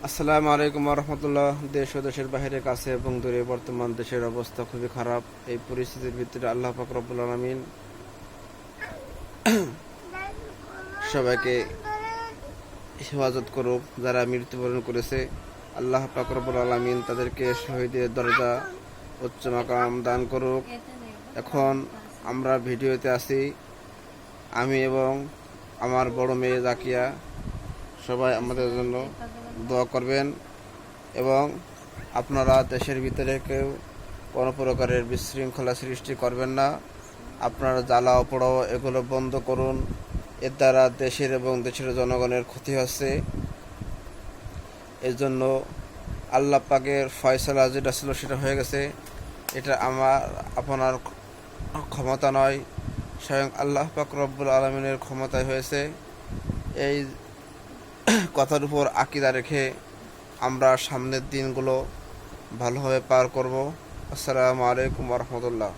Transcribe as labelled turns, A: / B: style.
A: আসসালামু আলাইকুম রহমতুল্লাহ। দেশ ও দেশের বাইরে কাছে এবং দূরে বর্তমান দেশের অবস্থা খুবই খারাপ। এই পরিস্থিতির ভিতরে আল্লাহ পাক রব্বুল আলামিন সবাইকে হেফাজত করুক। যারা মৃত্যুবরণ করেছে, আল্লাহ পাক রব্বুল আলামিন তাদেরকে শহীদের দরজা উচ্চ মাকাম দান করুক। এখন আমরা ভিডিওতে আছি, আমি এবং আমার বড় মেয়ে জাকিয়া। সবাই আমাদের জন্য দোয়া করবেন এবং আপনারা দেশের ভিতরে কেউ কোনো প্রকারের বিশৃঙ্খলা সৃষ্টি করবেন না। আপনারা জ্বালাও পোড়াও এগুলো বন্ধ করুন। এর দ্বারা দেশের এবং দেশের জনগণের ক্ষতি হচ্ছে। এর জন্য আল্লাহ পাকের ফয়সালা যেটা ছিল সেটা হয়ে গেছে। এটা আপনার ক্ষমতা নয়, স্বয়ং আল্লাহ পাক রব্বুল আলামিনের ক্ষমতায় হয়েছে। এই কথার উপর আকীদা রেখে আমরা সামনের দিনগুলো ভালোভাবে পার করব। আসসালামু আলাইকুম ওয়া রাহমাতুল্লাহ।